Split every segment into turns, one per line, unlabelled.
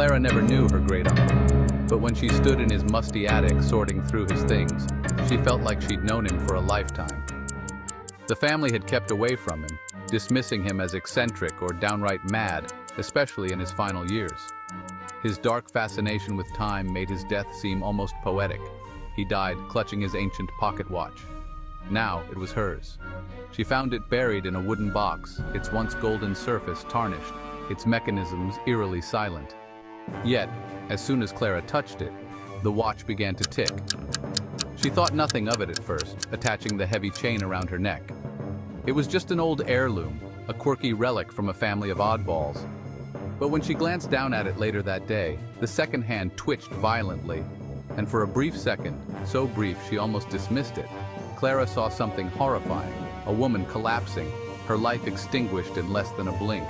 Clara never knew her great uncle, but when she stood in his musty attic sorting through his things, she felt like she'd known him for a lifetime. The family had kept away from him, dismissing him as eccentric or downright mad, especially in his final years. His dark fascination with time made his death seem almost poetic. He died clutching his ancient pocket watch. Now it was hers. She found it buried in a wooden box, its once golden surface tarnished, its mechanisms eerily silent. Yet, as soon as Clara touched it, the watch began to tick. She thought nothing of it at first, attaching the heavy chain around her neck. It was just an old heirloom, a quirky relic from a family of oddballs. But when she glanced down at it later that day, the second hand twitched violently, and for a brief second, so brief she almost dismissed it, Clara saw something horrifying, a woman collapsing, her life extinguished in less than a blink.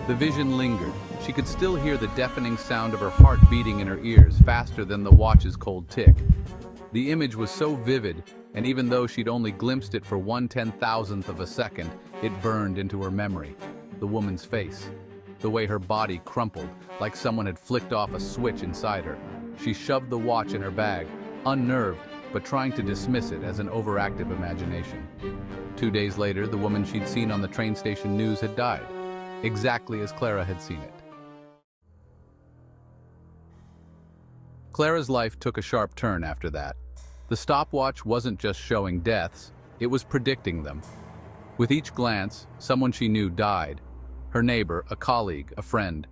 The vision lingered. She could still hear the deafening sound of her heart beating in her ears faster than the watch's cold tick. The image was so vivid, and even though she'd only glimpsed it for 1/10,000th of a second, it burned into her memory. The woman's face. The way her body crumpled, like someone had flicked off a switch inside her. She shoved the watch in her bag, unnerved, but trying to dismiss it as an overactive imagination. 2 days later, the woman she'd seen on the train station news had died, exactly as Clara had seen it. Clara's life took a sharp turn after that. The stopwatch wasn't just showing deaths, it was predicting them. With each glance, someone she knew died. Her neighbor, a colleague, a friend.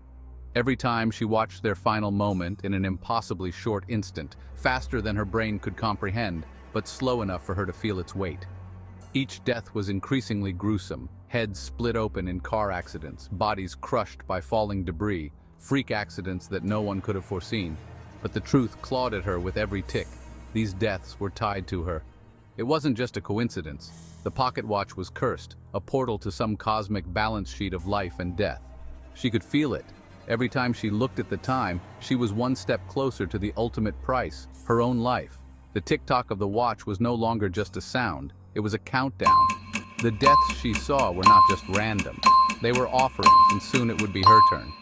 Every time she watched their final moment in an impossibly short instant, faster than her brain could comprehend, but slow enough for her to feel its weight. Each death was increasingly gruesome, heads split open in car accidents, bodies crushed by falling debris, freak accidents that no one could have foreseen. But the truth clawed at her with every tick. These deaths were tied to her. It wasn't just a coincidence. The pocket watch was cursed, a portal to some cosmic balance sheet of life and death. She could feel it. Every time she looked at the time, she was one step closer to the ultimate price, her own life. The tick-tock of the watch was no longer just a sound, it was a countdown. The deaths she saw were not just random. They were offerings, and soon it would be her turn.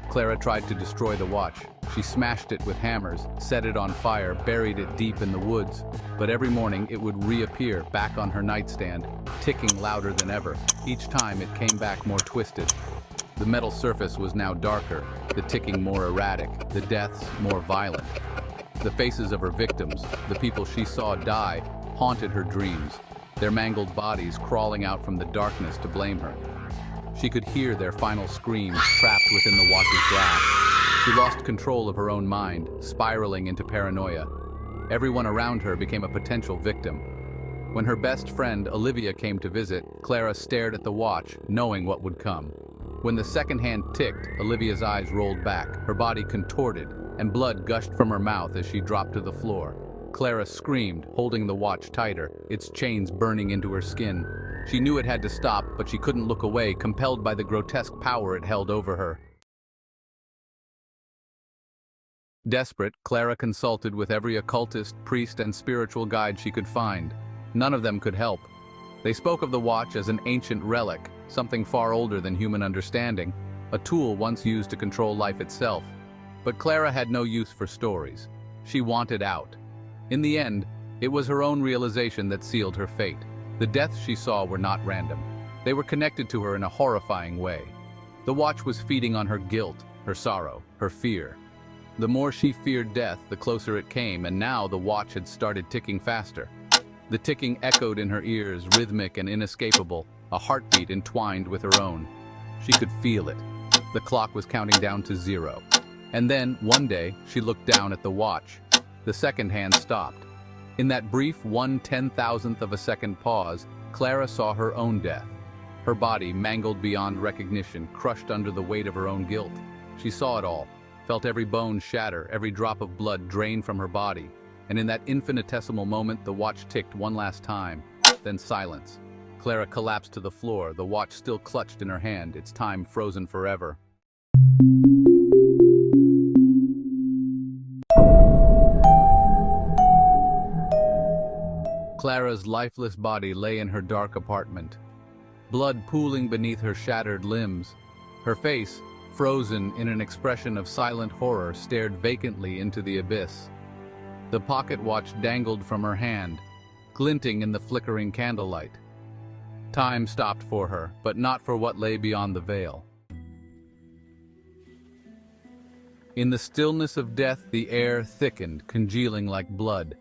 Clara tried to destroy the watch. She smashed it with hammers, set it on fire, buried it deep in the woods. But every morning it would reappear back on her nightstand, ticking louder than ever. Each time it came back more twisted. The metal surface was now darker, the ticking more erratic, the deaths more violent. The faces of her victims, the people she saw die, haunted her dreams, their mangled bodies crawling out from the darkness to blame her. She could hear their final screams trapped within the watch's glass. She lost control of her own mind, spiraling into paranoia. Everyone around her became a potential victim. When her best friend, Olivia, came to visit, Clara stared at the watch, knowing what would come. When the second hand ticked, Olivia's eyes rolled back, her body contorted, and blood gushed from her mouth as she dropped to the floor. Clara screamed, holding the watch tighter, its chains burning into her skin. She knew it had to stop, but she couldn't look away, compelled by the grotesque power it held over her. Desperate, Clara consulted with every occultist, priest, and spiritual guide she could find. None of them could help. They spoke of the watch as an ancient relic, something far older than human understanding, a tool once used to control life itself. But Clara had no use for stories. She wanted out. In the end, it was her own realization that sealed her fate. The deaths she saw were not random. They were connected to her in a horrifying way. The watch was feeding on her guilt, her sorrow, her fear. The more she feared death, the closer it came, and now the watch had started ticking faster. The ticking echoed in her ears, rhythmic and inescapable, a heartbeat entwined with her own. She could feel it. The clock was counting down to 0. And then, one day, she looked down at the watch. The second hand stopped. In that brief 1/10,000th of a second pause, Clara saw her own death. Her body, mangled beyond recognition, crushed under the weight of her own guilt. She saw it all, felt every bone shatter, every drop of blood drain from her body. And in that infinitesimal moment, the watch ticked one last time, then silence. Clara collapsed to the floor, the watch still clutched in her hand, its time frozen forever. Clara's lifeless body lay in her dark apartment, blood pooling beneath her shattered limbs. Her face, frozen in an expression of silent horror, stared vacantly into the abyss. The pocket watch dangled from her hand, glinting in the flickering candlelight. Time stopped for her, but not for what lay beyond the veil. In the stillness of death, the air thickened, congealing like blood.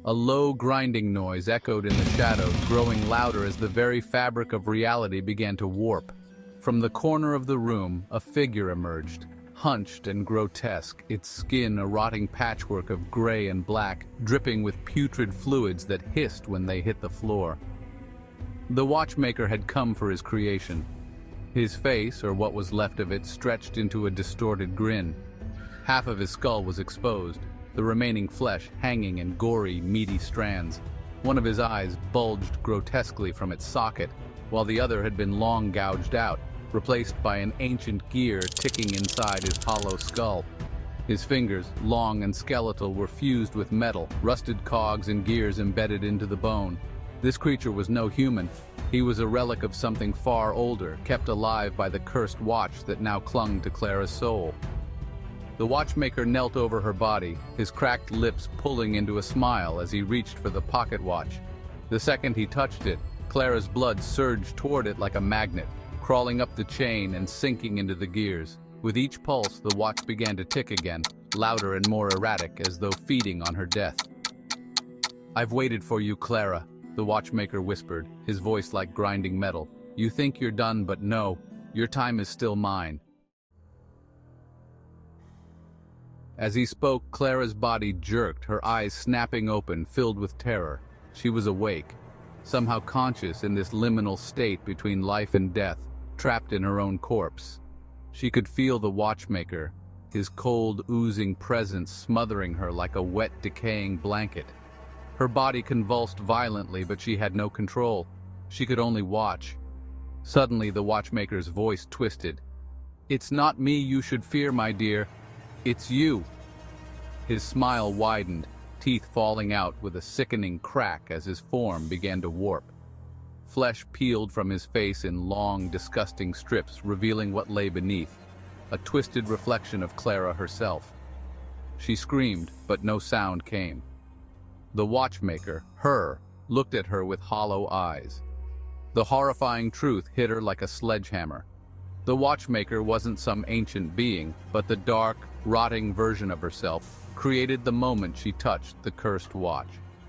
A low grinding noise echoed in the shadows, growing louder as the very fabric of reality began to warp. From the corner of the room, a figure emerged, hunched and grotesque, its skin a rotting patchwork of gray and black, dripping with putrid fluids that hissed when they hit the floor. The watchmaker had come for his creation. His face, or what was left of it, stretched into a distorted grin. Half of his skull was exposed, the remaining flesh hanging in gory, meaty strands. One of his eyes bulged grotesquely from its socket, while the other had been long gouged out, replaced by an ancient gear ticking inside his hollow skull. His fingers, long and skeletal, were fused with metal, rusted cogs and gears embedded into the bone. This creature was no human. He was a relic of something far older, kept alive by the cursed watch that now clung to Clara's soul. The watchmaker knelt over her body, his cracked lips pulling into a smile as he reached for the pocket watch. The second he touched it, Clara's blood surged toward it like a magnet, crawling up the chain and sinking into the gears. With each pulse, the watch began to tick again, louder and more erratic, as though feeding on her death. "I've waited for you, Clara," the watchmaker whispered, his voice like grinding metal. "You think you're done, but no, your time is still mine." As he spoke, Clara's body jerked, her eyes snapping open, filled with terror. She was awake, somehow conscious in this liminal state between life and death, trapped in her own corpse. She could feel the watchmaker, his cold, oozing presence smothering her like a wet, decaying blanket. Her body convulsed violently, but she had no control. She could only watch. Suddenly, the watchmaker's voice twisted. "It's not me you should fear, my dear. It's you." His smile widened, teeth falling out with a sickening crack as his form began to warp. Flesh peeled from his face in long, disgusting strips, revealing what lay beneath, a twisted reflection of Clara herself. She screamed, but no sound came. The watchmaker, looked at her with hollow eyes. The horrifying truth hit her like a sledgehammer. The watchmaker wasn't some ancient being, but the dark, rotting version of herself, created the moment she touched the cursed watch.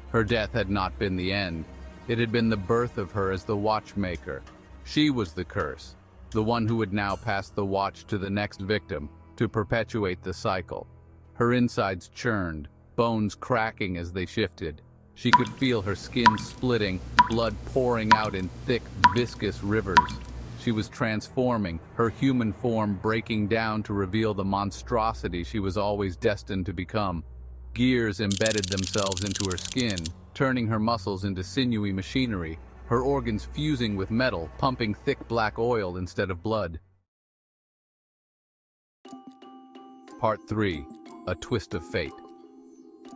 Her death had not been the end. It had been the birth of her as the watchmaker. She was the curse, the one who would now pass the watch to the next victim, to perpetuate the cycle. Her insides churned, bones cracking as they shifted. She could feel her skin splitting, blood pouring out in thick, viscous rivers. She was transforming, her human form breaking down to reveal the monstrosity she was always destined to become. Gears embedded themselves into her skin, turning her muscles into sinewy machinery, her organs fusing with metal, pumping thick black oil instead of blood. Part 3. A Twist of Fate.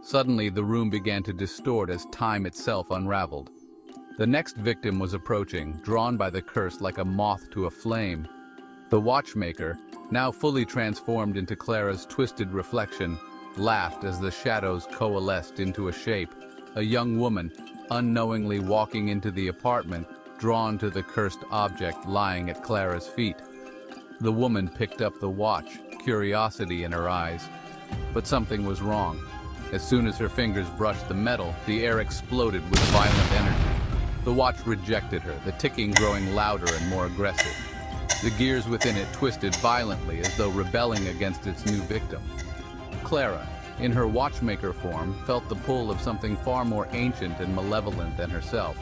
Suddenly, the room began to distort as time itself unraveled. The next victim was approaching, drawn by the curse like a moth to a flame. The watchmaker, now fully transformed into Clara's twisted reflection, laughed as the shadows coalesced into a shape. A young woman, unknowingly walking into the apartment, drawn to the cursed object lying at Clara's feet. The woman picked up the watch, curiosity in her eyes. But something was wrong. As soon as her fingers brushed the metal, the air exploded with violent energy. The watch rejected her, the ticking growing louder and more aggressive. The gears within it twisted violently as though rebelling against its new victim. Clara, in her watchmaker form, felt the pull of something far more ancient and malevolent than herself.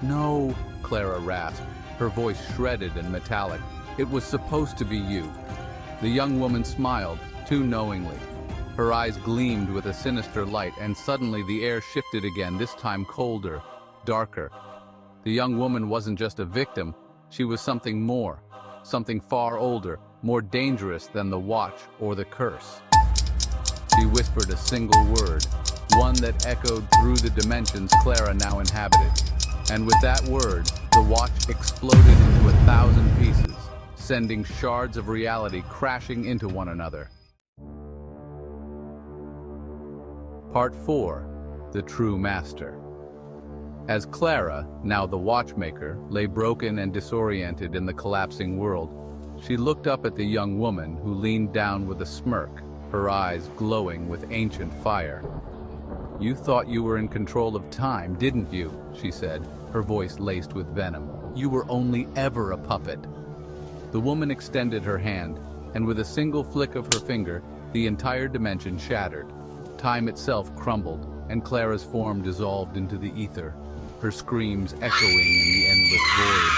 "No," Clara rasped, her voice shredded and metallic. "It was supposed to be you." The young woman smiled, too knowingly. Her eyes gleamed with a sinister light, and suddenly the air shifted again, this time colder, darker. The young woman wasn't just a victim, she was something more, something far older, more dangerous than the watch or the curse. She whispered a single word, one that echoed through the dimensions Clara now inhabited. And with that word, the watch exploded into 1,000 pieces, sending shards of reality crashing into one another. Part 4. The True Master. As Clara, now the Watchmaker, lay broken and disoriented in the collapsing world, she looked up at the young woman who leaned down with a smirk, her eyes glowing with ancient fire. "You thought you were in control of time, didn't you?" she said, her voice laced with venom. "You were only ever a puppet." The woman extended her hand, and with a single flick of her finger, the entire dimension shattered. Time itself crumbled, and Clara's form dissolved into the ether, her screams echoing in the endless void.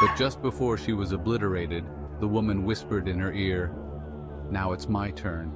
But just before she was obliterated, the woman whispered in her ear, "Now it's my turn."